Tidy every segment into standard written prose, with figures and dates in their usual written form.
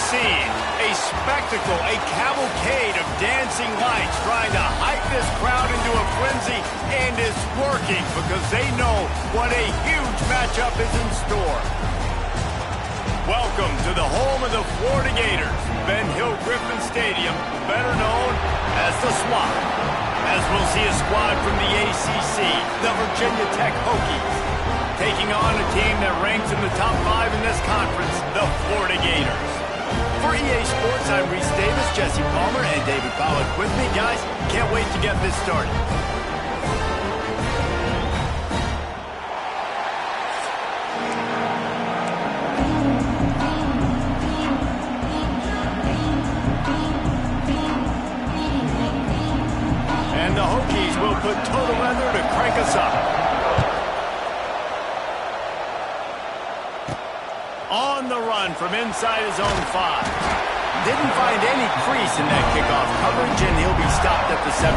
scene. A spectacle, a cavalcade of dancing lights trying to hype this crowd into a frenzy, and it's working because they know what a huge matchup is in store. Welcome to the home of the Florida Gators, Ben Hill Griffin Stadium, better known as the Swamp. As we'll see a squad from the ACC, the Virginia Tech Hokies, taking on a team that ranks in the top 5 in this conference, the Florida Gators. For EA Sports, I'm Reese Davis, Jesse Palmer, and David Pollack with me. Guys, can't wait to get this started. And the Hokies will put total weather to crank us up. On the run from inside his own 5. Didn't find any crease in that kickoff coverage, and he'll be stopped at the 7.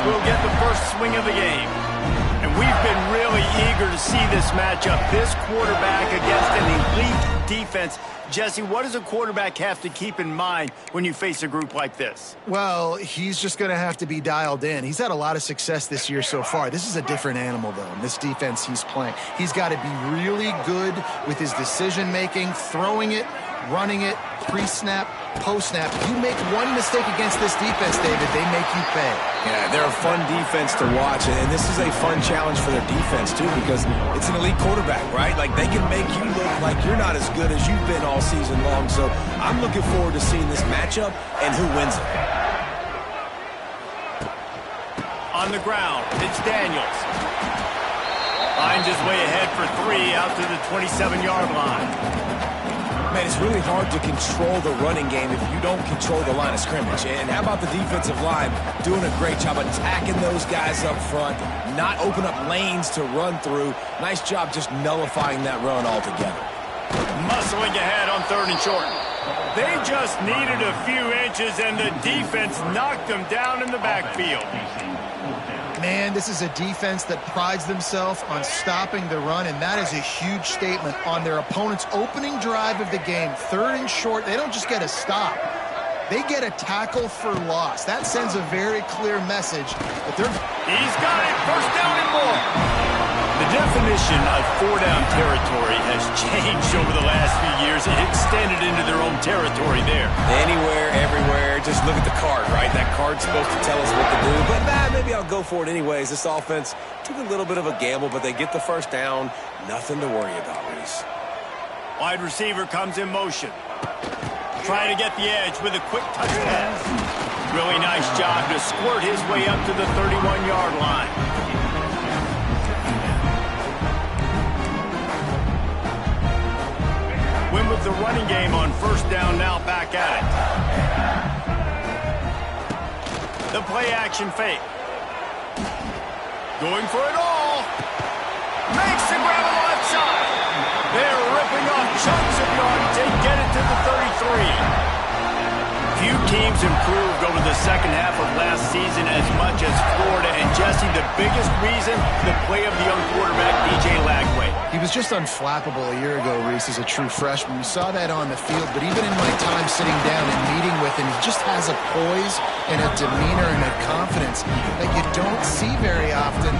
Will get the first swing of the game. And we've been really eager to see this matchup. This quarterback against an elite defense. Jesse, what does a quarterback have to keep in mind when you face a group like this? Well, he's just going to have to be dialed in. He's had a lot of success this year so far. This is a different animal, though, in this defense he's playing. He's got to be really good with his decision-making, throwing it, running it, pre-snap, post-snap. You make one mistake against this defense, David, they make you pay. Yeah, they're a fun defense to watch, and this is a fun challenge for their defense, too, because it's an elite quarterback, right? Like, they can make you look like you're not as good as you've been all season long, so I'm looking forward to seeing this matchup and who wins it. On the ground, it's Daniels. Finds his way ahead for 3 out to the 27-yard line. Man, it's really hard to control the running game if you don't control the line of scrimmage. And how about the defensive line doing a great job attacking those guys up front, not open up lanes to run through. Nice job just nullifying that run altogether. Muscling ahead on 3rd and short. They just needed a few inches, and the defense knocked them down in the backfield. Man, this is a defense that prides themselves on stopping the run, and that is a huge statement on their opponent's opening drive of the game. 3rd and short, they don't just get a stop. They get a tackle for loss. That sends a very clear message that they're... He's got it, 1st down and more. The definition of 4-down territory has changed over the last few years. It extended into their own territory there. Anywhere, everywhere, just look at the card, right? That card's supposed to tell us what to do, but maybe I'll go for it anyways. This offense took a little bit of a gamble, but they get the 1st down. Nothing to worry about, Reese. Wide receiver comes in motion. Trying to get the edge with a quick touch pass. Really nice job to squirt his way up to the 31-yard line. Win with the running game on 1st down, now back at it. The play action fake. Going for it all. Makes the grab on the left side. They're ripping off chunks of yardage. They get it to the 33. Few teams improved over the second half of last season as much as Florida. And Jesse, the biggest reason, the play of the young quarterback, DJ Lagway. He was just unflappable a year ago, Reese, as a true freshman. We saw that on the field, but even in my time sitting down and meeting with him, he just has a poise and a demeanor and a confidence that you don't see very often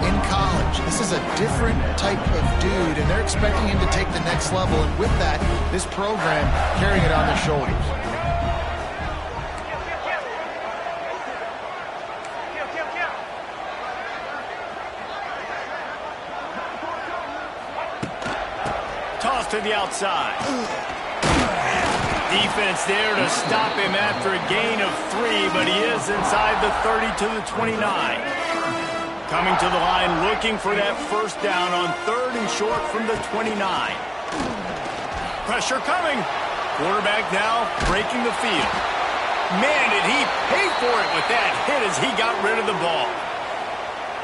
in college. This is a different type of dude, and they're expecting him to take the next level, and with that, this program carrying it on their shoulders. Toss to the outside. Defense there to stop him after a gain of 3, but he is inside the 30 to the 29. Coming to the line, looking for that 1st down on 3rd and short from the 29. Pressure coming. Quarterback now breaking the field. Man, did he pay for it with that hit as he got rid of the ball.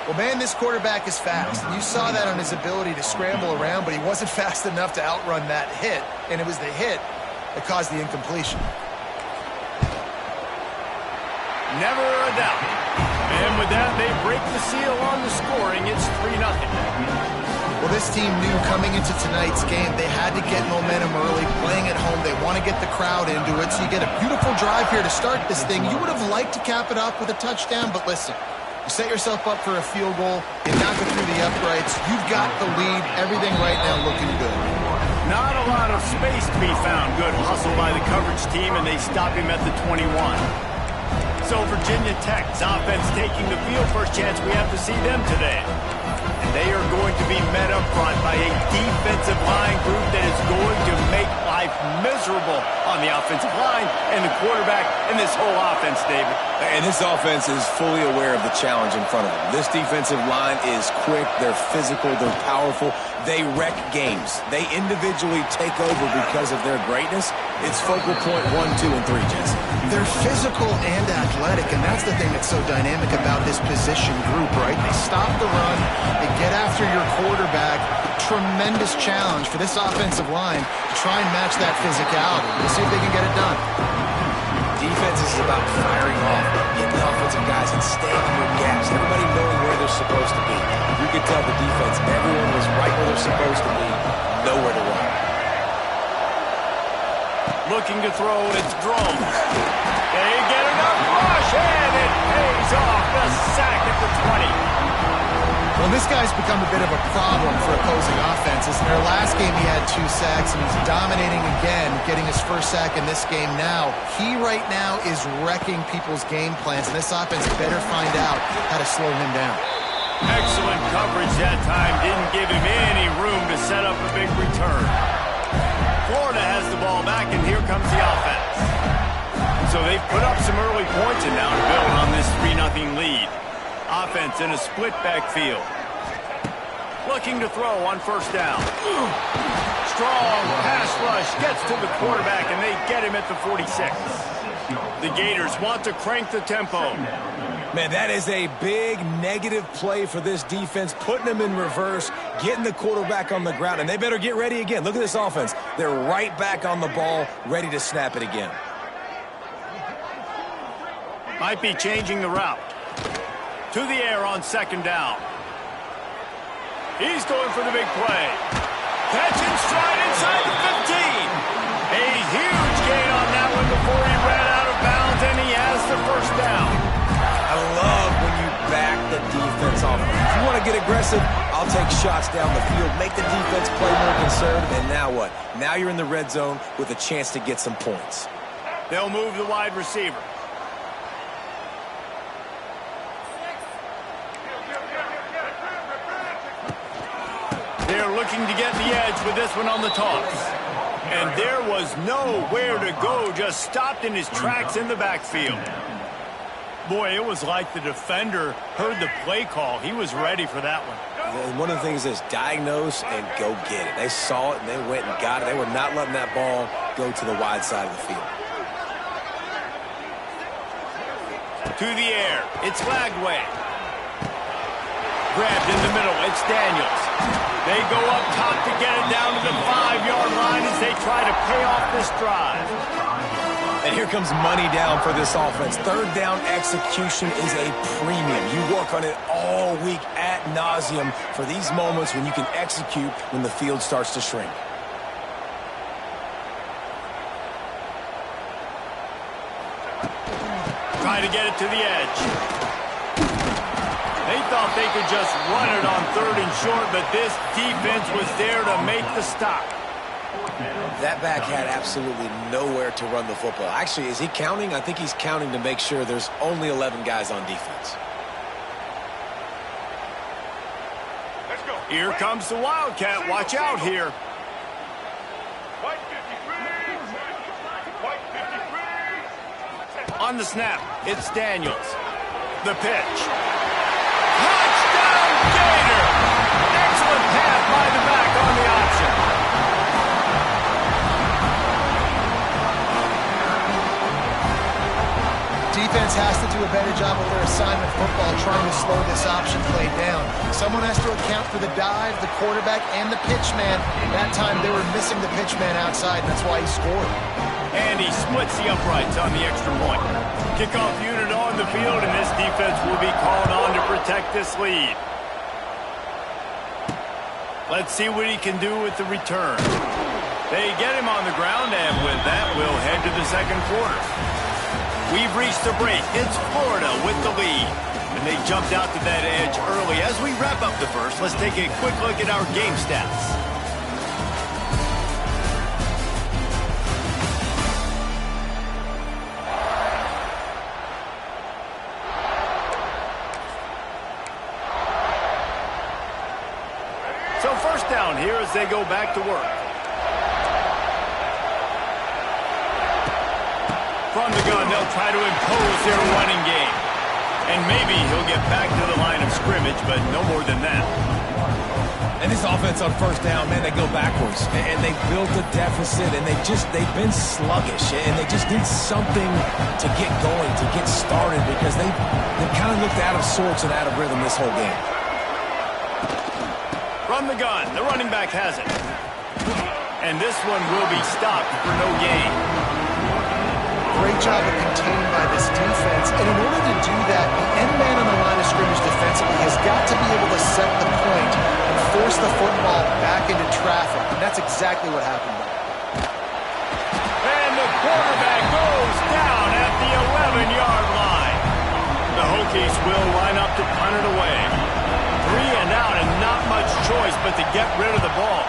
Well, man, this quarterback is fast. You saw that on his ability to scramble around, but he wasn't fast enough to outrun that hit, and it was the hit that caused the incompletion. Never a doubt. And with that, they break the seal on the scoring. It's 3-0. Well, this team knew coming into tonight's game they had to get momentum early, playing at home. They want to get the crowd into it, so you get a beautiful drive here to start this thing. You would have liked to cap it off with a touchdown, but listen. You set yourself up for a field goal, you knock it through the uprights, you've got the lead, everything right now looking good. Not a lot of space to be found. Good hustle by the coverage team, and they stop him at the 21. So Virginia Tech's offense taking the field. First chance we have to see them today. And they are going to be met up front by a defensive line group that is going to make life miserable on the offensive line and the quarterback and this whole offense, David. And this offense is fully aware of the challenge in front of them. This defensive line is quick, they're physical, they're powerful. They wreck games. They individually take over because of their greatness. It's focal point 1, 2, and 3, Jesse. They're physical and athletic, and that's the thing that's so dynamic about this position group, right? They stop the run, they get after your quarterback. Tremendous challenge for this offensive line to try and match that physicality. We'll see if they can get it done. Defense is about firing off, getting the offensive guys and staying in your gaps. Everybody knowing where they're supposed to be. You could tell the defense, everyone was right where they're supposed to be, nowhere to run. Looking to throw, it's Drones. They get enough rush, and it pays off. The sack at the 20. Well, this guy's become a bit of a problem for opposing offenses. In their last game, he had 2 sacks, and he's dominating again, getting his 1st sack in this game now. He right now is wrecking people's game plans, and this offense better find out how to slow him down. Excellent coverage that time. Didn't give him any room to set up a big return. Florida has the ball back, and here comes the offense. So they've put up some early points and now to build on this 3-0 lead. Offense in a split backfield. Looking to throw on first down. Strong pass rush gets to the quarterback, and they get him at the 46. The Gators want to crank the tempo. Man, that is a big negative play for this defense, putting them in reverse, getting the quarterback on the ground, and they better get ready again. Look at this offense. They're right back on the ball, ready to snap it again. Might be changing the route. To the air on second down. He's going for the big play. Catch and stride inside the 15. A huge gain on that one before he ran out of bounds, and he has the first down. I love when you back the defense off. If you want to get aggressive, I'll take shots down the field, make the defense play more conservative, and now what? Now you're in the red zone with a chance to get some points. They'll move the wide receiver. They're looking to get the edge with this one on the toss. And there was nowhere to go, just stopped in his tracks in the backfield. Boy, it was like the defender heard the play call. He was ready for that one. And one of the things is diagnose and go get it. They saw it and they went and got it. They were not letting that ball go to the wide side of the field. To the air, it's Lagway. Grabbed in the middle, it's Daniels. They go up top to get it down to the 5-yard line as they try to pay off this drive. And here comes money down for this offense. Third down execution is a premium. You work on it all week ad nauseum for these moments when you can execute when the field starts to shrink. Try to get it to the edge. They thought they could just run it on third and short, but this defense was there to make the stop. That back had absolutely nowhere to run the football. Actually, is he counting? I think he's counting to make sure there's only 11 guys on defense. Let's go. Here comes the Wildcat. Watch out here. On the snap, it's Daniels. The pitch. Touchdown, Gator! Excellent pass by the back on the option. Defense has to do a better job of their assignment football trying to slow this option play down. Someone has to account for the dive, the quarterback, and the pitch man. That time they were missing the pitch man outside, and that's why he scored. And he splits the uprights on the extra point. Kickoff unit on the field, and this defense will be called on to protect this lead. Let's see what he can do with the return. They get him on the ground, and with that, we'll head to the second quarter. We've reached the break. It's Florida with the lead. And they jumped out to that edge early. As we wrap up the first, let's take a quick look at our game stats. So first down here as they go back to work. From the gun, they'll try to impose their running game. And maybe he'll get back to the line of scrimmage, but no more than that. And this offense on first down, man, they go backwards. And they built a deficit, and they've been sluggish. And they just need something to get going, to get started, because they kind of looked out of sorts and out of rhythm this whole game. From the gun, the running back has it. And this one will be stopped for no gain. Great job of containing by this defense. And in order to do that, the end man on the line of scrimmage defensively has got to be able to set the point and force the football back into traffic. And that's exactly what happened there. And the quarterback goes down at the 11-yard line. The Hokies will line up to punt it away. 3 and out, and not much choice but to get rid of the ball.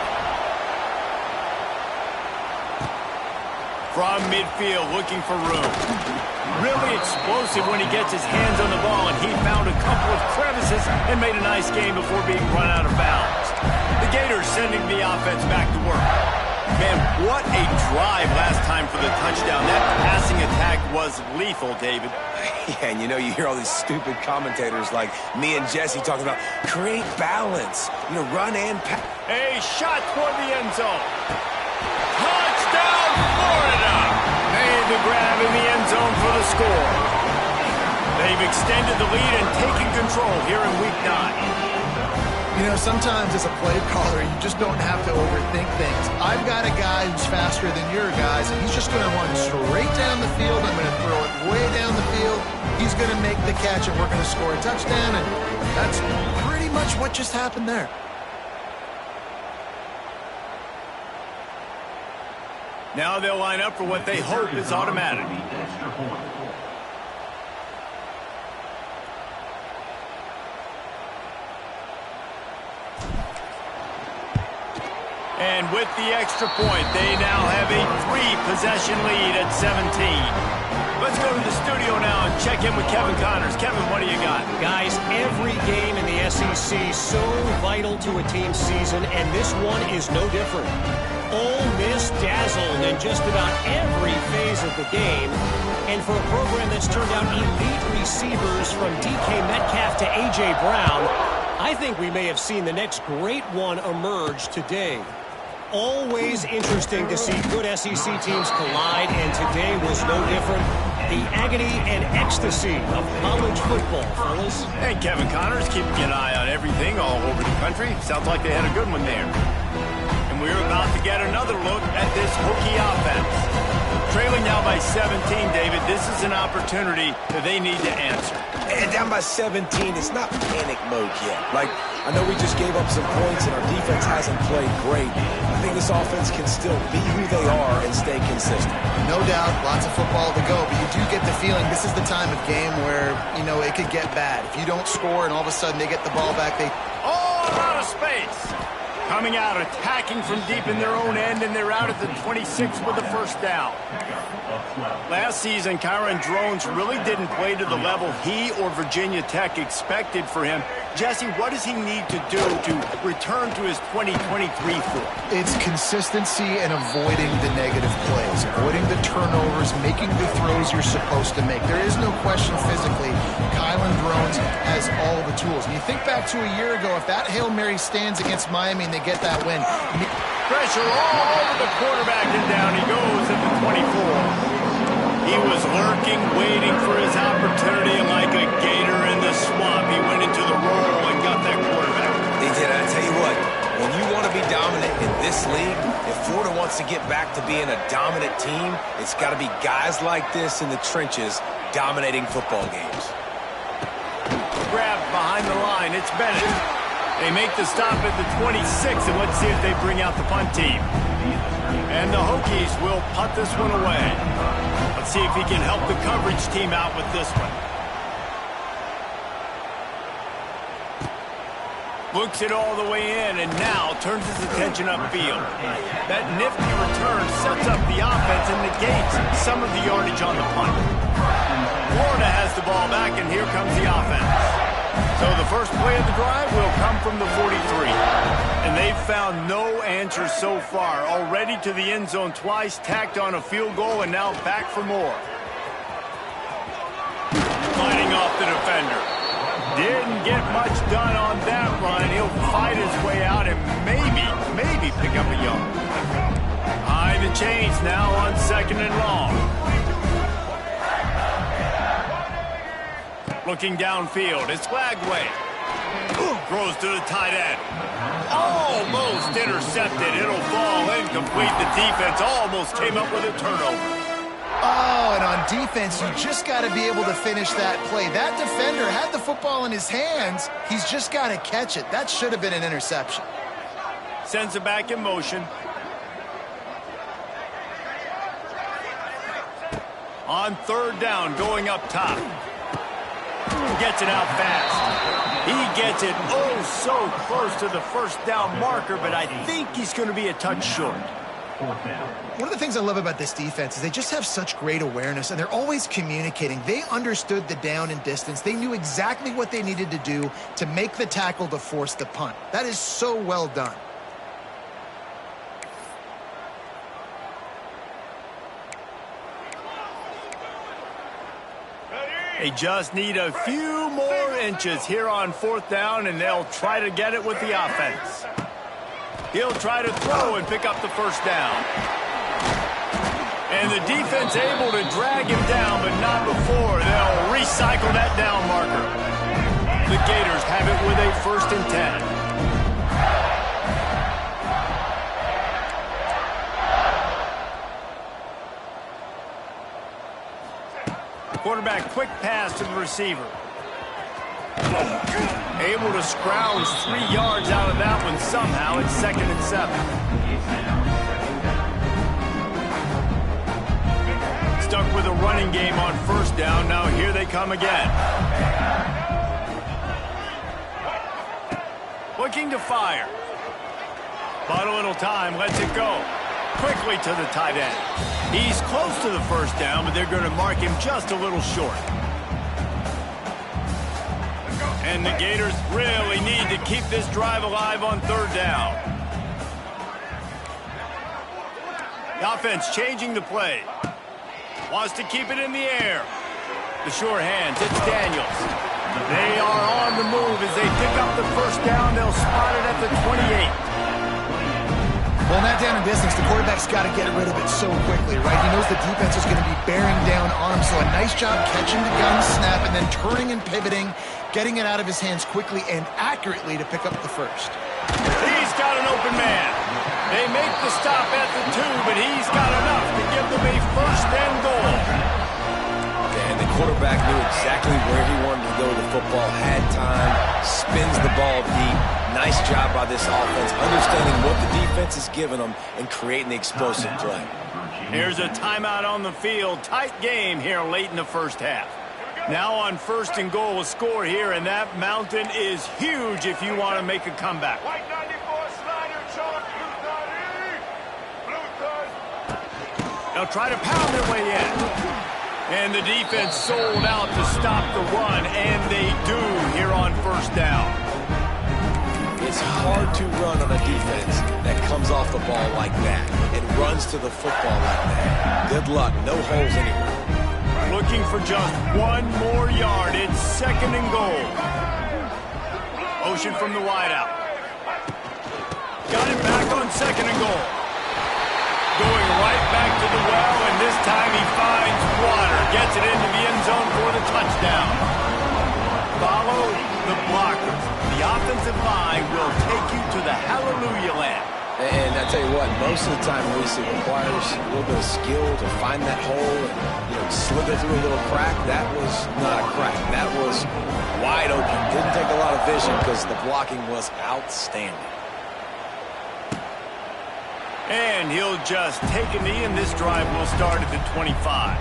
From midfield, looking for room. Really explosive when he gets his hands on the ball, and he found a couple of crevices and made a nice game before being run out of bounds. The Gators sending the offense back to work. Man, what a drive last time for the touchdown. That passing attack was lethal, David. Yeah, and you know, you hear all these stupid commentators like me and Jesse talking about create balance, you know, run and pass. A shot toward the end zone. Touchdown, Florida! Made the grab in the end zone for the score. They've extended the lead and taken control here in Week 9. You know, sometimes as a play caller, you just don't have to overthink things. I've got a guy who's faster than your guys, and he's just going to run straight down the field. I'm going to throw it way down the field. He's going to make the catch, and we're going to score a touchdown, and that's pretty much what just happened there. Now they'll line up for what they hope is automatic. And with the extra point, they now have a 3-possession lead at 17. Let's go to the studio now and check in with Kevin Connors. Kevin, what do you got? Guys, every game in the SEC so vital to a team's season, and this one is no different. Ole Miss dazzled in just about every phase of the game. And for a program that's turned out elite receivers from DK Metcalf to A.J. Brown, I think we may have seen the next great one emerge today. Always interesting to see good SEC teams collide, and today was no different. The agony and ecstasy of college football, fellas. And Kevin Connors keeping an eye on everything all over the country. Sounds like they had a good one there. And we're about to get another look at this Hokie offense. Trailing now by 17, David. This is an opportunity that they need to answer. And down by 17, it's not panic mode yet. Like, I know we just gave up some points and our defense hasn't played great. I think this offense can still be who they are and stay consistent. No doubt, lots of football to go, but you do get the feeling this is the time of game where, you know, it could get bad. If you don't score and all of a sudden they get the ball back, they... Oh, out of space! Coming out, attacking from deep in their own end, and they're out at the 26 with the first down. Last season, Kyron Drones really didn't play to the level he or Virginia Tech expected for him. Jesse, what does he need to do to return to his 2023 form? It's consistency and avoiding the negative plays, avoiding the turnovers, making the throws you're supposed to make. There is no question physically, Kyron Drones has all the tools. And you think back to a year ago, if that Hail Mary stands against Miami and they get that win. Pressure all over the quarterback, and down he goes at the 24. He was lurking, waiting for his opportunity, and like a gator in the swamp, he went into the roll and got that quarterback. He did. I tell you what, when you want to be dominant in this league, if Florida wants to get back to being a dominant team, it's got to be guys like this in the trenches dominating football games. Grab behind the line. It's Bennett. They make the stop at the 26, and let's see if they bring out the punt team. And the Hokies will punt this one away. Let's see if he can help the coverage team out with this one. Looks it all the way in, and now turns his attention upfield. That nifty return sets up the offense and negates some of the yardage on the punt. Florida has the ball back, and here comes the offense. So the first play of the drive will come from the 43. And they've found no answer so far. Already to the end zone twice, tacked on a field goal, and now back for more. Fighting off the defender. Didn't get much done on that run. He'll fight his way out and maybe pick up a yard. High the chains now on 2nd and long. Looking downfield, it's Flagway. Throws to the tight end. Almost intercepted. It'll fall incomplete. The defense almost came up with a turnover. Oh, and on defense, you just got to be able to finish that play. That defender had the football in his hands. He's just got to catch it. That should have been an interception. Sends it back in motion. On 3rd down, going up top. Gets it out fast. He gets it so close to the first down marker, but I think he's going to be a touch short. One of the things I love about this defense is they just have such great awareness, and they're always communicating. They understood the down and distance. They knew exactly what they needed to do to make the tackle to force the punt. That is so well done. They just need a few more inches here on 4th down, and they'll try to get it with the offense. He'll try to throw and pick up the first down. And the defense able to drag him down, but not before. They'll recycle that down marker. The Gators have it with a 1st and 10. Quarterback quick pass to the receiver. Able to scrounge 3 yards out of that one somehow. It's 2nd and 7. Stuck with a running game on 1st down. Now here they come again. Looking to fire. But a little time, lets it go. Quickly to the tight end. He's close to the 1st down, but they're going to mark him just a little short. And the Gators really need to keep this drive alive on 3rd down. The offense changing the play. Wants to keep it in the air. The sure hands, it's Daniels. They are on the move as they pick up the 1st down. They'll spot it at the 28. Well, in that down and distance, the quarterback's got to get rid of it so quickly, right? He knows the defense is going to be bearing down on him, so a nice job catching the gun snap and then turning and pivoting, getting it out of his hands quickly and accurately to pick up the 1st. He's got an open man. They make the stop at the 2, but he's got enough to give them a 1st and goal. And the quarterback knew exactly where he wanted to go with the football, had time, spins the ball deep. Nice job by this offense, understanding what the defense is giving them and creating the explosive play. Here's a timeout on the field. Tight game here late in the 1st half. Now on 1st and goal, a score here, and that mountain is huge if you want to make a comeback. They'll try to pound their way in. And the defense sold out to stop the run, and they do here on 1st down. It's hard to run on a defense that comes off the ball like that and runs to the football like that. Good luck. No holes anywhere. Looking for just 1 more yard. It's 2nd and goal. Motion from the wideout. Got it back on 2nd and goal. Going right back to the well, and this time he finds water. Gets it into the end zone for the touchdown. Follow the blockers. The offensive line will take you to the hallelujah land. And I tell you what, most of the time, Reese, it requires a little bit of skill to find that hole and slither through a little crack. That was not a crack. That was wide open. Didn't take a lot of vision because the blocking was outstanding. And he'll just take a knee, and this drive will start at the 25.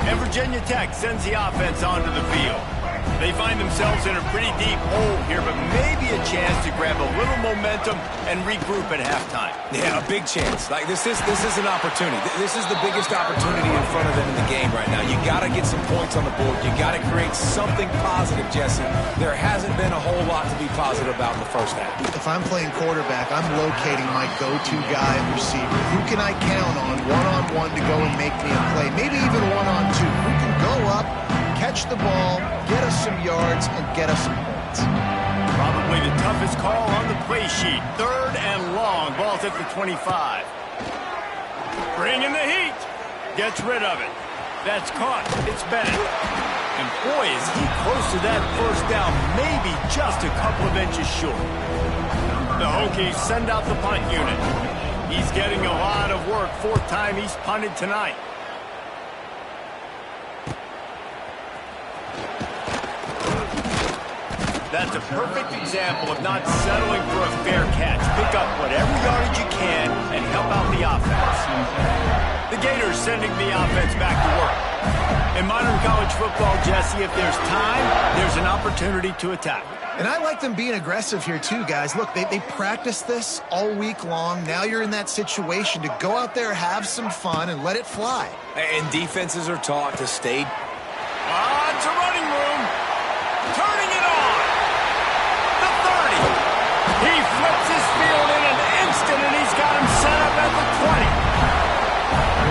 And Virginia Tech sends the offense onto the field. They find themselves in a pretty deep hole here, but maybe a chance to grab a little momentum and regroup at halftime. Yeah, a big chance. Like this is an opportunity. This is the biggest opportunity in front of them in the game right now. You got to get some points on the board. You got to create something positive, Jesse. There hasn't been a whole lot to be positive about in the 1st half. If I'm playing quarterback, I'm locating my go-to guy at receiver. Who can I count on one-on-one to go and make me a play? Maybe even one-on-two. Who can go up, catch the ball, get us some yards, and get us some points. Probably the toughest call on the play sheet. 3rd and long. Ball's at the 25. Bringing the heat. Gets rid of it. That's caught. It's Bennett. And boy, is he close to that 1st down. Maybe just a couple of inches short. The Hokies send out the punt unit. He's getting a lot of work. 4th time he's punted tonight. That's a perfect example of not settling for a fair catch. Pick up whatever yardage you can and help out the offense. The Gators sending the offense back to work. In modern college football, Jesse, if there's time, there's an opportunity to attack. And I like them being aggressive here too, guys. Look, they practice this all week long. Now you're in that situation to go out there, have some fun, and let it fly. And defenses are taught to stay. It's a running room. Turning it on. The 30. He flips his field in an instant, and he's got him set up at the 20.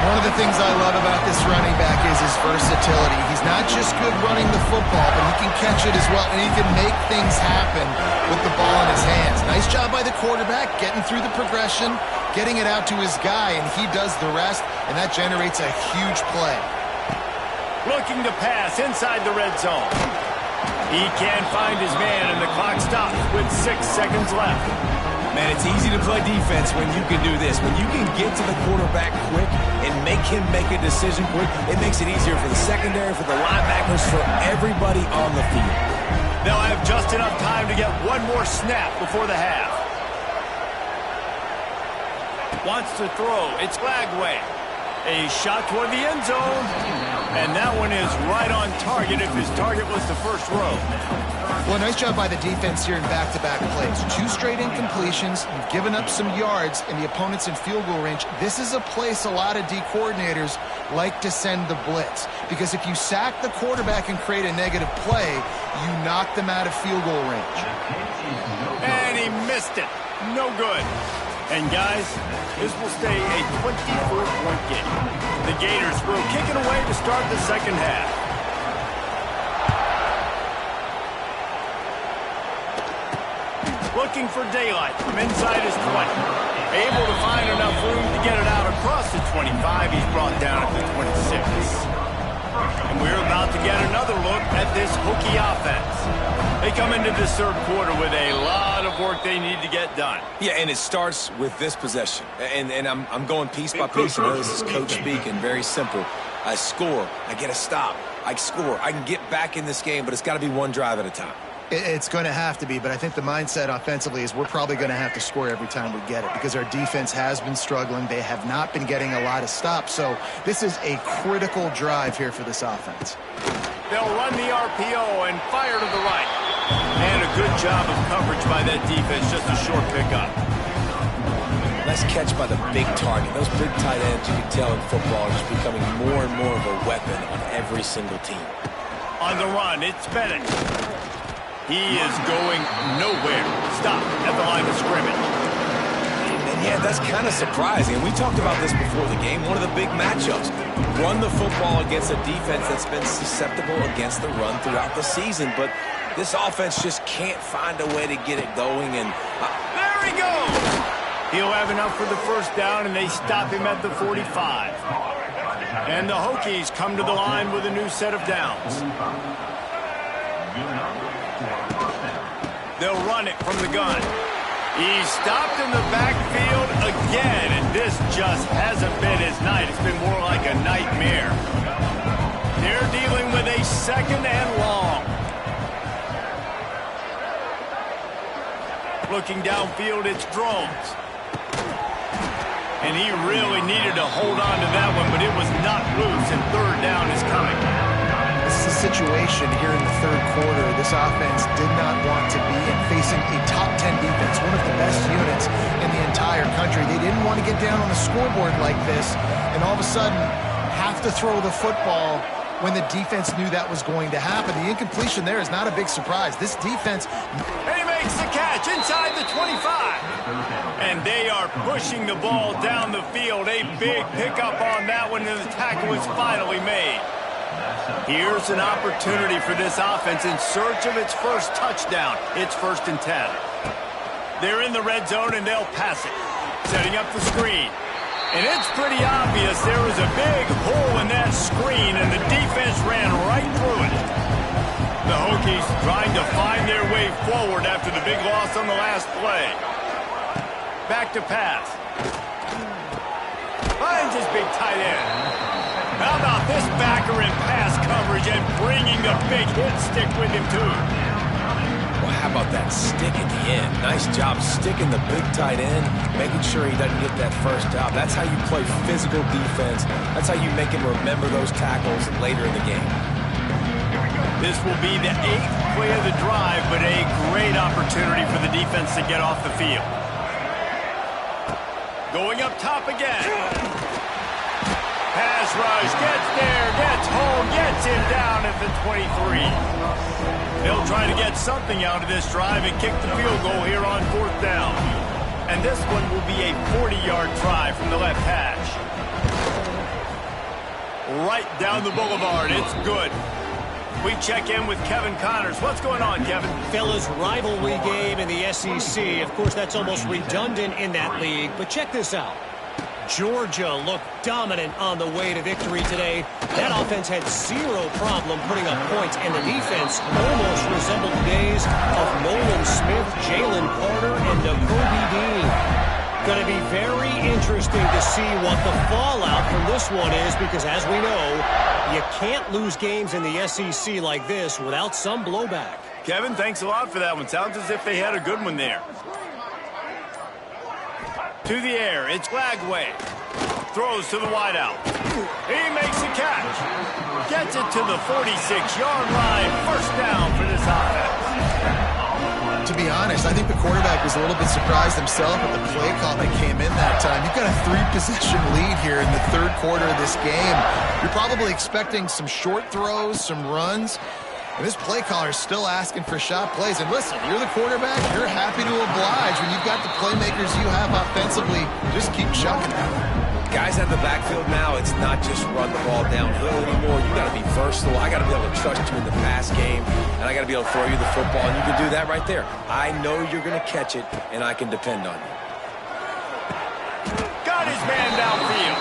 One of of the things I love about this running back is his versatility. He's not just good running the football, but he can catch it as well, and he can make things happen with the ball in his hands. Nice job by the quarterback, getting through the progression, getting it out to his guy, and he does the rest, and that generates a huge play. Looking to pass inside the red zone. He can't find his man, and the clock stops with 6 seconds left. Man, it's easy to play defense when you can do this. When you can get to the quarterback quick and make him make a decision quick, it makes it easier for the secondary, for the linebackers, for everybody on the field. They'll have just enough time to get one more snap before the half. Wants to throw. It's Lagway. A shot toward the end zone. And that one is right on target if his target was the first row. Well, nice job by the defense here in back-to-back plays. 2 straight incompletions. You've given up some yards, and the opponent's in field goal range. This is a place a lot of D coordinators like to send the blitz. Because if you sack the quarterback and create a negative play, you knock them out of field goal range. And he missed it. No good. And guys, this will stay a 24-point game. The Gators will kick it away to start the second half. Looking for daylight from inside his 20. Able to find enough room to get it out across the 25. He's brought down at the 26. And we're about to get another look at this Hokie offense. They come into this third quarter with a lot of work they need to get done. Yeah, and it starts with this possession. And I'm going piece by piece. I know this is coach speaking, very simple. I score, I get a stop, I score. I can get back in this game, but it's got to be one drive at a time. It's going to have to be, but I think the mindset offensively is we're probably going to have to score every time we get it because our defense has been struggling. They have not been getting a lot of stops, so this is a critical drive here for this offense. They'll run the RPO and fire to the right. And a good job of coverage by that defense, just a short pickup. Nice catch by the big target. Those big tight ends, you can tell in football, are just becoming more and more of a weapon on every single team. On the run, it's Bennett. He is going nowhere. Stop at the line of scrimmage. And yeah, that's kind of surprising. And we talked about this before the game. One of the big matchups. Run the football against a defense that's been susceptible against the run throughout the season. But this offense just can't find a way to get it going. And there he goes. He'll have enough for the first down, and they stop him at the 45. And the Hokies come to the line with a new set of downs. They'll run it from the gun. He's stopped in the backfield again, and this just hasn't been his night. It's been more like a nightmare. They're dealing with a second and long. Looking downfield, it's Drones. And he really needed to hold on to that one, but it was not loose, and third down is coming. This is a situation here in the third quarter this offense did not want to be in, facing a top 10 defense, one of the best units in the entire country. They didn't want to get down on the scoreboard like this and all of a sudden have to throw the football when the defense knew that was going to happen. The incompletion there is not a big surprise. This defense... He makes the catch inside the 25. And they are pushing the ball down the field. A big pickup on that one, and the tackle is finally made. Here's an opportunity for this offense in search of its first touchdown. It's 1st and 10. They're in the red zone, and they'll pass it. Setting up the screen. And it's pretty obvious there was a big hole in that screen, and the defense ran right through it. The Hokies trying to find their way forward after the big loss on the last play. Back to pass. Finds his big tight end. How about this backer in pass coverage and bringing the big hit stick with him, too? Well, how about that stick at the end? Nice job sticking the big tight end, making sure he doesn't get that first down. That's how you play physical defense. That's how you make him remember those tackles later in the game. This will be the 8th play of the drive, but a great opportunity for the defense to get off the field. Going up top again. Pass rush, gets there, gets home, gets him down at the 23. They'll try to get something out of this drive and kick the field goal here on 4th down. And this one will be a 40-yard try from the left hash. right down the boulevard. It's good. We check in with Kevin Connors. What's going on, Kevin? Fellas, rivalry game in the SEC. Of course, that's almost redundant in that league, but check this out. Georgia looked dominant on the way to victory today. That offense had zero problem putting up points, and the defense almost resembled the days of Nolan Smith, Jalen Carter, and Kobe Dean. Going to be very interesting to see what the fallout from this one is, because as we know, you can't lose games in the SEC like this without some blowback. Kevin, thanks a lot for that one. Sounds as if they had a good one there. To the air, it's Lagway. Throws to the wideout. He makes the catch. Gets it to the 46-yard line. First down for this offense. To be honest, I think the quarterback was a little bit surprised himself at the play call that came in that time. You've got a 3-possession lead here in the third quarter of this game. You're probably expecting some short throws, some runs. And this play caller is still asking for shot plays. And listen, you're the quarterback. You're happy to oblige. When you've got the playmakers you have offensively, just keep chucking them. Guys at the backfield now, it's not just run the ball downhill anymore. You got to be versatile. I got to be able to trust you in the pass game, and I got to be able to throw you the football, and you can do that right there. I know you're going to catch it, and I can depend on you. Got his man downfield.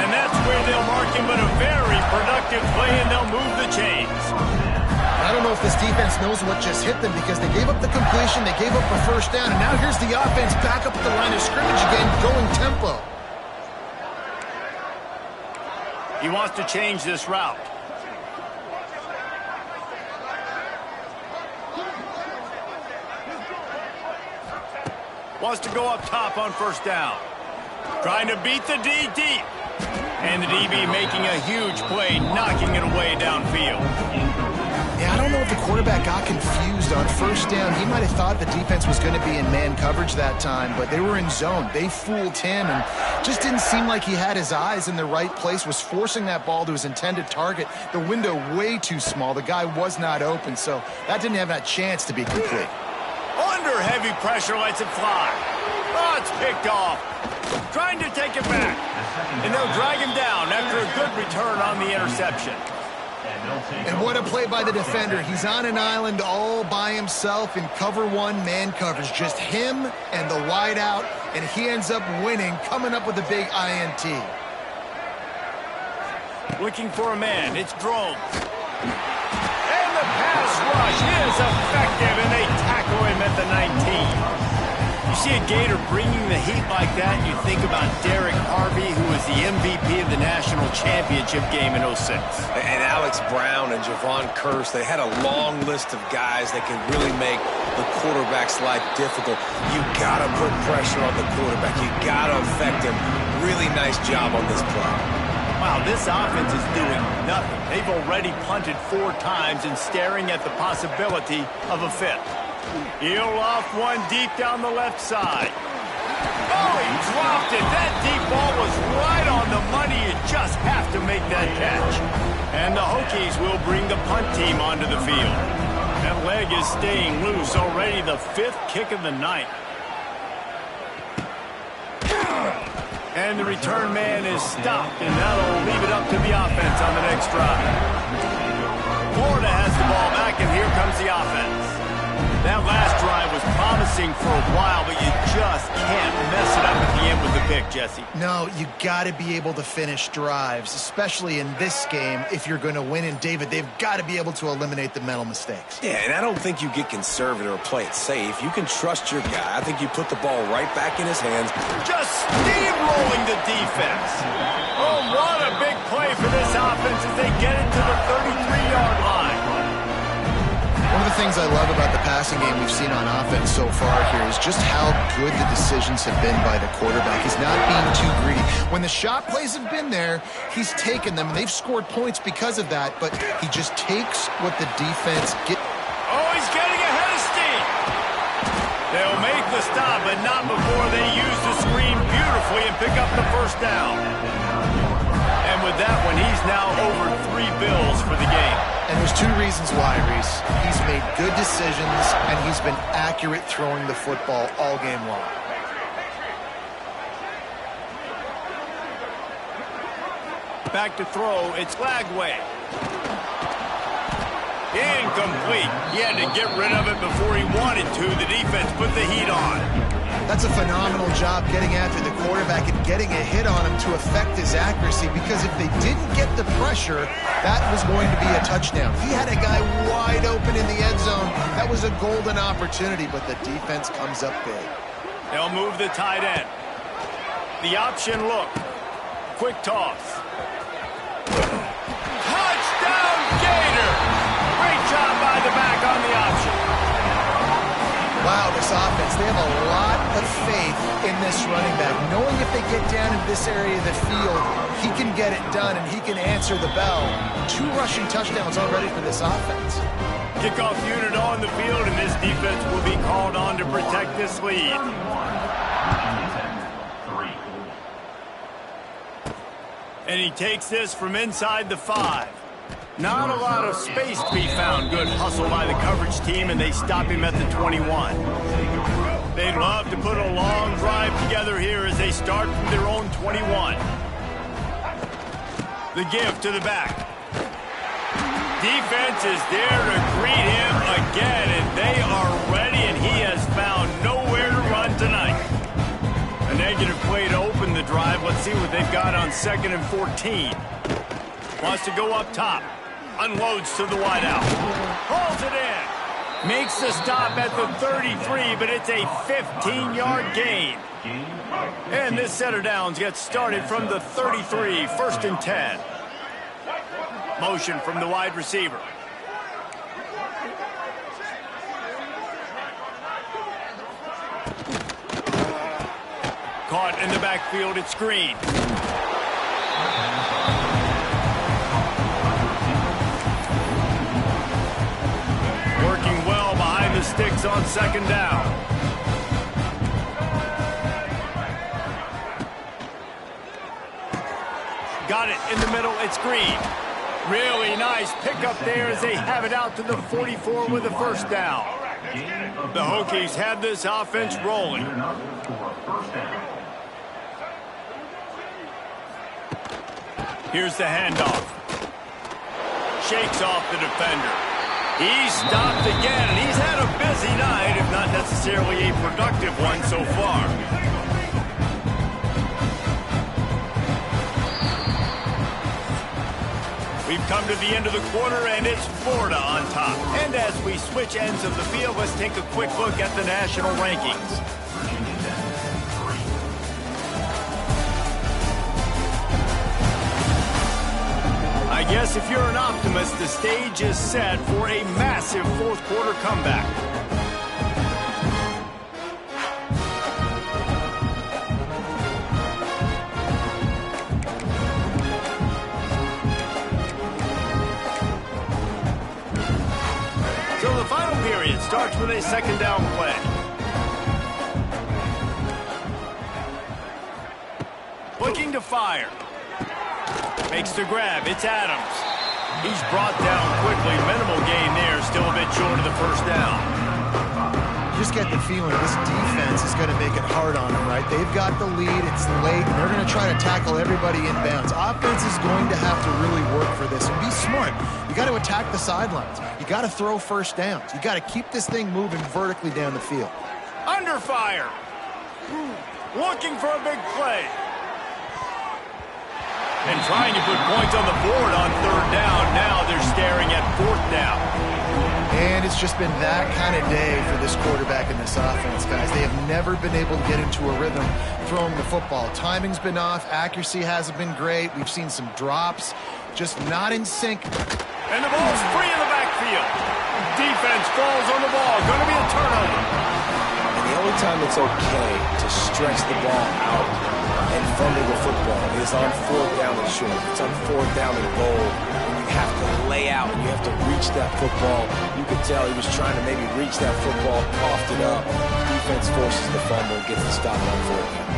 And that's where they'll mark him, but a very productive play, and they'll move the chains. I don't know if this defense knows what just hit them, because they gave up the completion, they gave up a first down, and now here's the offense back up at the line of scrimmage again, going tempo. He wants to change this route. Wants to go up top on first down. Trying to beat the D deep. And the DB making a huge play, knocking it away downfield. Yeah, I don't know if the quarterback got confused on first down. He might have thought the defense was going to be in man coverage that time, but they were in zone. They fooled him, and just didn't seem like he had his eyes in the right place, was forcing that ball to his intended target. The window way too small. The guy was not open, so that didn't have that chance to be complete. Under heavy pressure, lets it fly. Oh, it's picked off. Trying to take it back. And they'll drag him down after a good return on the interception. And what a play by the defender. He's on an island all by himself in cover one man coverage. Just him and the wideout, and he ends up winning, coming up with a big INT. Looking for a man. It's Drones. And the pass rush is effective, and they tackle him at the 19. You see a Gator bringing the heat like that, you think about Derek Harvey, who was the MVP of the national championship game in 06. And Alex Brown and Javon Curse, they had a long list of guys that can really make the quarterback's life difficult. You got to put pressure on the quarterback. You got to affect him. Really nice job on this play. Wow, this offense is doing nothing. They've already punted 4 times and staring at the possibility of a fifth. He'll off one deep down the left side. Oh, he dropped it. That deep ball was right on the money. You just have to make that catch. And the Hokies will bring the punt team onto the field. That leg is staying loose. Already the 5th kick of the night. And the return man is stopped, and that'll leave it up to the offense on the next drive. Florida has the ball back, and here comes the offense. That last drive was promising for a while, but you just can't mess it up at the end with the pick, Jesse. No, you got to be able to finish drives, especially in this game. If you're going to win, and David, they've got to be able to eliminate the mental mistakes. Yeah, and I don't think you get conservative or play it safe. You can trust your guy. I think you put the ball right back in his hands. Just steamrolling the defense. Oh, what a big play for this offense as they get it to the 33-yard line. One of the things I love about the passing game we've seen on offense so far here is just how good the decisions have been by the quarterback. He's not being too greedy. When the shot plays have been there, he's taken them, and they've scored points because of that, but he just takes what the defense gets. Oh, he's getting ahead of steam. They'll make the stop, but not before they use the screen beautifully and pick up the first down. And with that one, he's now over 3 bills for the game. And there's 2 reasons why, Reese. He's made good decisions, and he's been accurate throwing the football all game long. Back to throw, it's Lagway. Incomplete. He had to get rid of it before he wanted to. The defense put the heat on. That's a phenomenal job getting after the quarterback and getting a hit on him to affect his accuracy, because if they didn't get the pressure, that was going to be a touchdown. He had a guy wide open in the end zone. That was a golden opportunity, but the defense comes up big. They'll move the tight end. The option look. Quick toss. Touchdown Gator! Great job by the back on the option. Wow, this offense, they have a lot of faith in this running back, knowing if they get down in this area of the field, he can get it done and he can answer the bell. 2 rushing touchdowns already for this offense. Kickoff unit on the field, and this defense will be called on to protect this lead. And he takes this from inside the 5. Not a lot of space to be found. Good hustle by the coverage team, and they stop him at the 21. They'd love to put a long drive together here as they start from their own 21. The give to the back. Defense is there to greet him again, and they are ready, and he has found nowhere to run tonight. A negative play to open the drive. Let's see what they've got on 2nd and 14. Wants to go up top. Unloads to the wideout. Hauls it in. Makes the stop at the 33, but it's a 15-yard gain. And this set of downs gets started from the 33, 1st and 10. Motion from the wide receiver. Caught in the backfield, it's Green. Working well behind the sticks on 2nd down. Got it in the middle, it's Green. Really nice pickup there as they have it out to the 44 with the 1st down. The Hokies have this offense rolling. Here's the handoff. Shakes off the defender. He's stopped again, and he's had a busy night, if not necessarily a productive one so far. We've come to the end of the quarter, and it's Florida on top. And as we switch ends of the field, let's take a quick look at the national rankings. I guess if you're an optimist, the stage is set for a massive 4th quarter comeback. So the final period starts with a 2nd down play. Looking to fire. Makes the grab. It's Adams. He's brought down quickly. Minimal gain there. Still a bit short of the 1st down. You just get the feeling this defense is going to make it hard on them, right? They've got the lead. It's late, and they're going to try to tackle everybody inbounds. Offense is going to have to really work for this and be smart. You got to attack the sidelines. You got to throw 1st downs. You got to keep this thing moving vertically down the field. Under fire. Looking for a big play. And trying to put points on the board on 3rd down. Now they're staring at 4th down. And it's just been that kind of day for this quarterback and this offense, guys. They have never been able to get into a rhythm throwing the football. Timing's been off. Accuracy hasn't been great. We've seen some drops. Just not in sync. And the ball's free in the backfield. Defense falls on the ball. Going to be a turnover. And the only time it's okay to stretch the ball out and fumble the football is on 4th down and short. It's on 4th down and goal. When you have to lay out and you have to reach that football. You could tell he was trying to maybe reach that football, coughed it up. Defense forces the fumble, gets the stop on 4th down.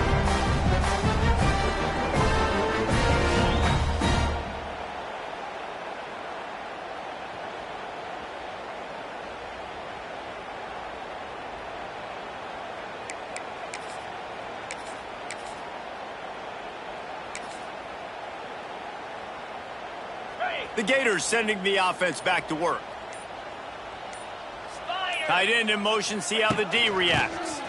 The Gators sending the offense back to work. Tight end in motion, see how the D reacts.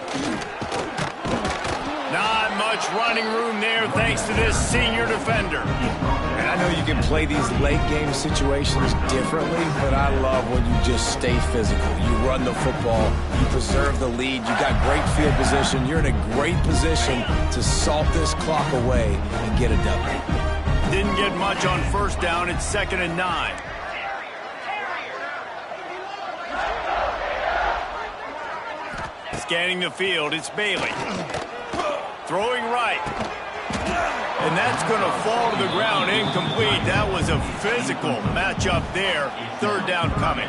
Not much running room there thanks to this senior defender. And I know you can play these late game situations differently, but I love when you just stay physical. You run the football, you preserve the lead, you got great field position, you're in a great position to salt this clock away and get a W. Didn't get much on first down, it's 2nd and 9. Scanning the field, it's Bailey. Throwing right. And that's going to fall to the ground incomplete. That was a physical matchup there. 3rd down coming.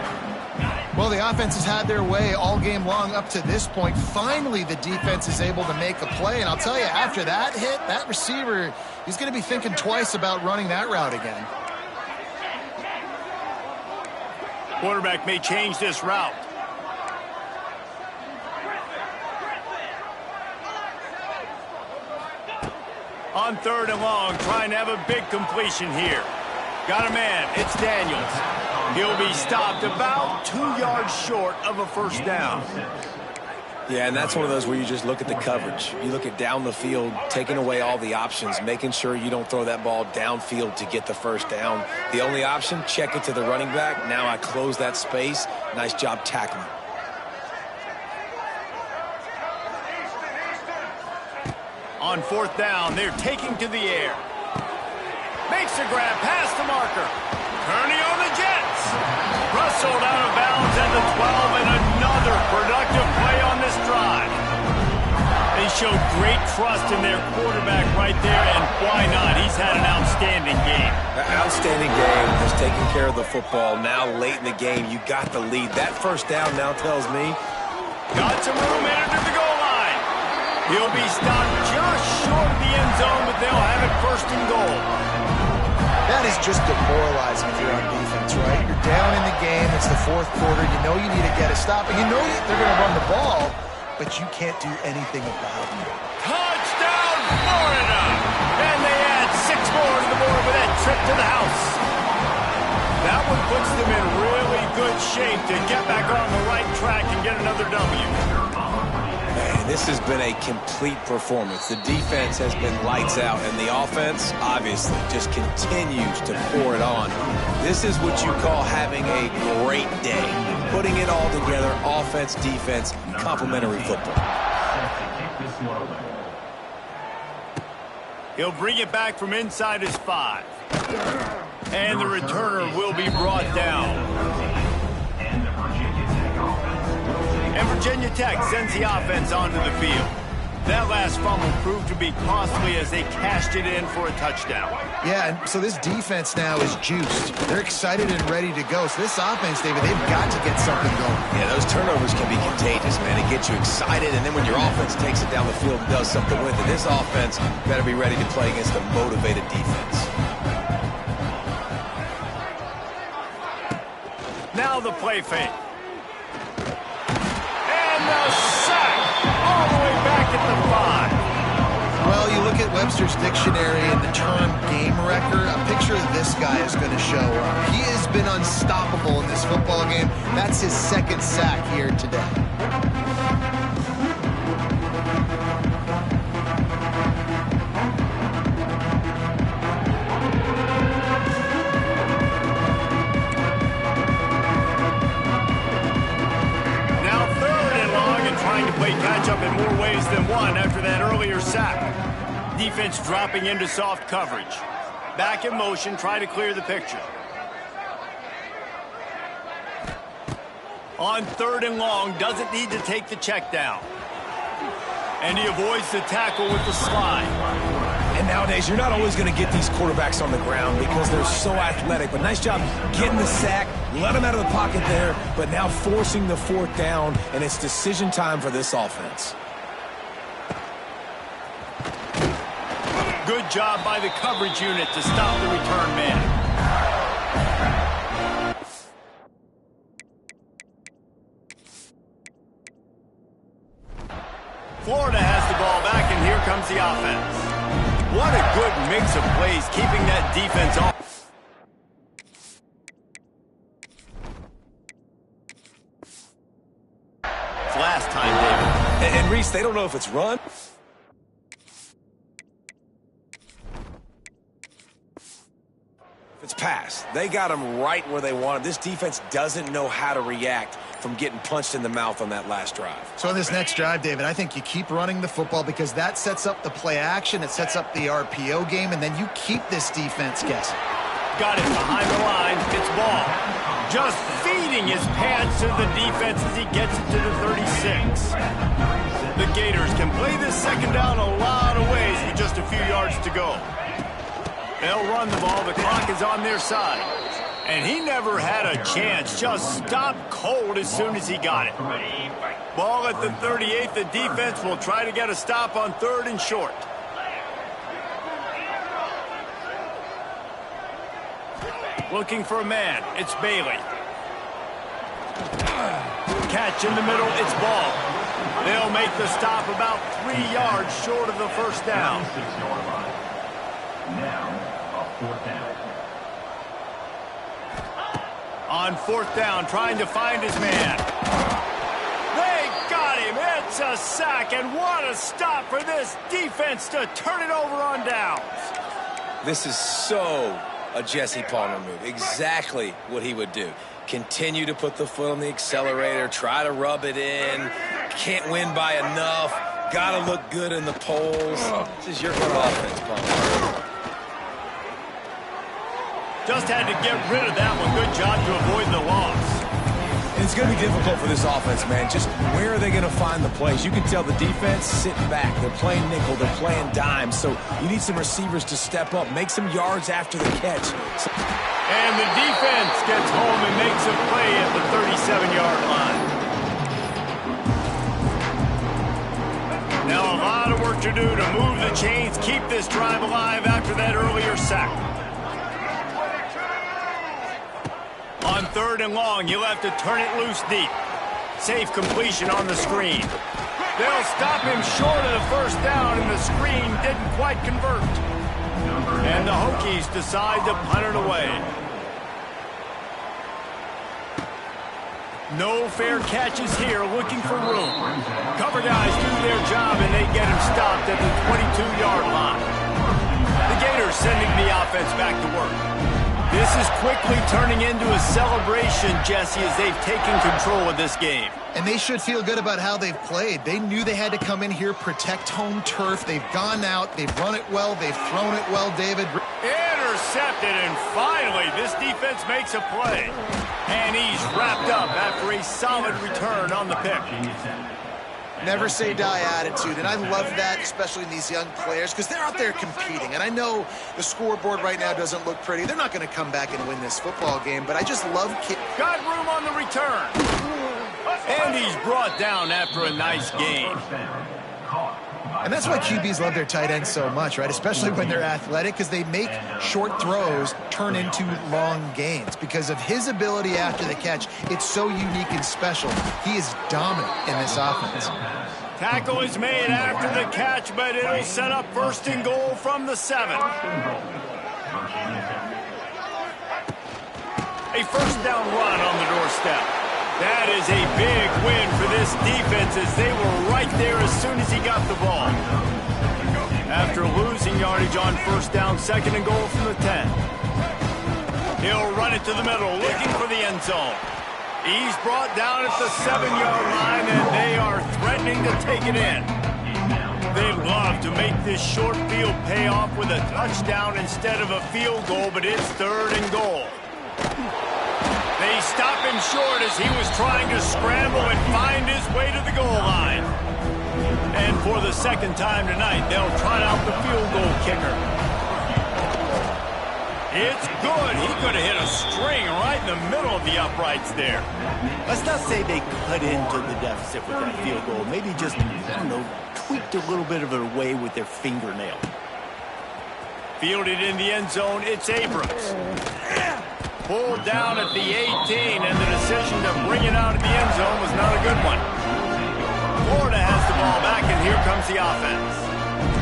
Well, the offense has had their way all game long up to this point. Finally, the defense is able to make a play. And I'll tell you, after that hit, that receiver, he's going to be thinking twice about running that route again. Quarterback may change this route. On 3rd and long, trying to have a big completion here. Got a man, it's Daniels. He'll be stopped about 2 yards short of a first down. Yeah, and that's one of those where you just look at the coverage. You look at down the field, taking away all the options, making sure you don't throw that ball downfield to get the first down. The only option, check it to the running back. Now I close that space. Nice job tackling. On 4th down, they're taking to the air. Makes a grab past the marker. Kearney on the Jets. Rustled out of bounds at the 12, and another productive play on this drive. They show great trust in their quarterback right there, and why not? He's had an outstanding game. An outstanding game, has taken care of the football. Now late in the game, you got the lead. That first down now tells me. Got some room in to the goal line. He'll be stopped just short of the end zone, but they'll have it 1st and goal. That is just demoralizing if you're on defense, right? You're down in the game. It's the 4th quarter. You know you need to get a stop, and you know they're going to run the ball, but you can't do anything about it. Touchdown, Florida! And they add 6 more to the board with that trip to the house. That one puts them in really good shape to get back on the right track and get another W. Man, this has been a complete performance. The defense has been lights out, and the offense, obviously, just continues to pour it on. This is what you call having a great day. Putting it all together, offense, defense, complementary football. He'll bring it back from inside his 5. And the returner will be brought down. And Virginia Tech sends the offense onto the field. That last fumble proved to be costly as they cashed it in for a touchdown. Yeah, and so this defense now is juiced. They're excited and ready to go. So this offense, David, they've got to get something going. Yeah, those turnovers can be contagious, man. It gets you excited, and then when your offense takes it down the field and does something with it, this offense better be ready to play against a motivated defense. Now the play fake. And the sack all the way back at the 5. Well, you look at Webster's dictionary and the term game wrecker, a picture of this guy is going to show up. He has been unstoppable in this football game. That's his 2nd sack here today. Play catch-up in more ways than one after that earlier sack. Defense dropping into soft coverage. Back in motion, try to clear the picture. On 3rd and long, doesn't need to take the check down. And he avoids the tackle with the slide. And nowadays, you're not always going to get these quarterbacks on the ground because they're so athletic. But nice job getting the sack, let them out of the pocket there, but now forcing the 4th down, and it's decision time for this offense. Good job by the coverage unit to stop the return man. Florida has the ball back, and here comes the offense. What a good mix of plays, keeping that defense off. Reese, they don't know if it's run. It's pass. They got him right where they want him. This defense doesn't know how to react from getting punched in the mouth on that last drive. So on this next drive, David, I think you keep running the football because that sets up the play action, it sets up the RPO game, and then you keep this defense guessing. Got it behind the line. It's ball. Just feeding his pants to the defense as he gets it to the 36. The Gators can play this second down a lot of ways with just a few yards to go. They'll run the ball. The clock is on their side. And he never had a chance. Just stopped cold as soon as he got it. Ball at the 38. The defense will try to get a stop on 3rd and short. Looking for a man. It's Bailey. Catch in the middle. It's ball. They'll make the stop about 3 yards short of the first down. On 4th down, trying to find his man. They got him. It's a sack, and what a stop for this defense to turn it over on downs. This is so a Jesse Palmer move. Exactly what he would do. Continue to put the foot on the accelerator, try to rub it in. Can't win by enough. Got to look good in the polls. This is your good offense, Palmer. Just had to get rid of that one. Good job to avoid the loss. And it's going to be difficult for this offense, man. Just where are they going to find the plays? You can tell the defense sitting back. They're playing nickel. They're playing dime. So you need some receivers to step up, make some yards after the catch. And the defense gets home and makes a play at the 37-yard line. Now a lot of work to do to move the chains, keep this drive alive after that earlier sack. On 3rd and long, you'll have to turn it loose deep. Safe completion on the screen. They'll stop him short of the first down, and the screen didn't quite convert. And the Hokies decide to punt it away. No fair catches here, looking for room. Cover guys do their job, and they get him stopped at the 22-yard line. The Gators sending the offense back to work. This is quickly turning into a celebration, Jesse, as they've taken control of this game. And they should feel good about how they've played. They knew they had to come in here, protect home turf. They've gone out, they've run it well, they've thrown it well, David. Intercepted, and finally this defense makes a play. And he's wrapped up after a solid return on the pick. Never say die attitude, and I love that, especially in these young players, because they're out there competing. And I know the scoreboard right now doesn't look pretty. They're not going to come back and win this football game, but I just love kids. Got room on the return. And he's brought down after a nice game. And that's why QBs love their tight ends so much, right? Especially when they're athletic, because they make short throws turn into long gains. Because of his ability after the catch, it's so unique and special. He is dominant in this offense. Tackle is made after the catch, but it'll set up 1st and goal from the 7. A first down run on the doorstep. That is a big win for this defense as they were right there as soon as he got the ball. After losing yardage on 1st down, 2nd and goal from the 10. He'll run it to the middle, looking for the end zone. He's brought down at the 7-yard line, and they are threatening to take it in. They love to make this short field pay off with a touchdown instead of a field goal, but it's 3rd and goal. They stop him short as he was trying to scramble and find his way to the goal line. And for the 2nd time tonight, they'll try out the field goal kicker. It's good. He could have hit a string right in the middle of the uprights there. Let's not say they cut into the deficit with that field goal. Maybe just, I don't know, tweaked a little bit of it away with their fingernail. Fielded in the end zone, it's Abrams. Pulled down at the 18, and the decision to bring it out of the end zone was not a good one. Florida has the ball back, and here comes the offense.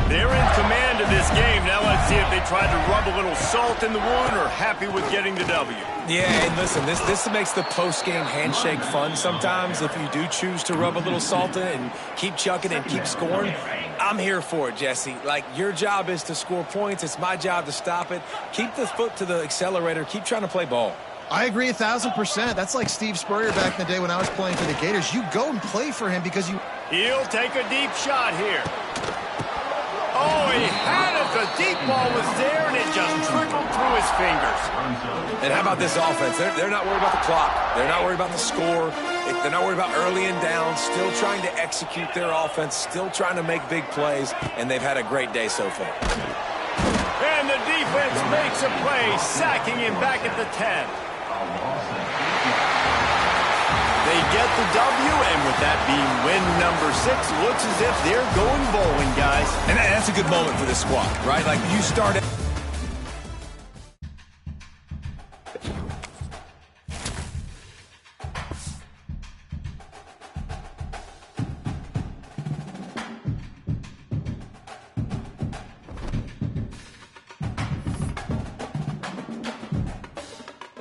They're in command of this game. Now let's see if they tried to rub a little salt in the wound or happy with getting the W? Yeah, and listen, this makes the post-game handshake fun sometimes. If you do choose to rub a little salt in and keep chucking and keep scoring, I'm here for it, Jesse. Like, your job is to score points. It's my job to stop it. Keep the foot to the accelerator. Keep trying to play ball. I agree 1,000%. That's like Steve Spurrier back in the day when I was playing for the Gators. You go and play for him because you... He'll take a deep shot here. Oh, he had it. The deep ball was there, and it just trickled through his fingers. And how about this offense? They're not worried about the clock. They're not worried about the score. They're not worried about early and down. Still trying to execute their offense. Still trying to make big plays, and they've had a great day so far. And the defense makes a play, sacking him back at the 10. They get the W, and with that being win number 6, looks as if they're going bowling, guys. And that's a good moment for this squad, right? Like, you started...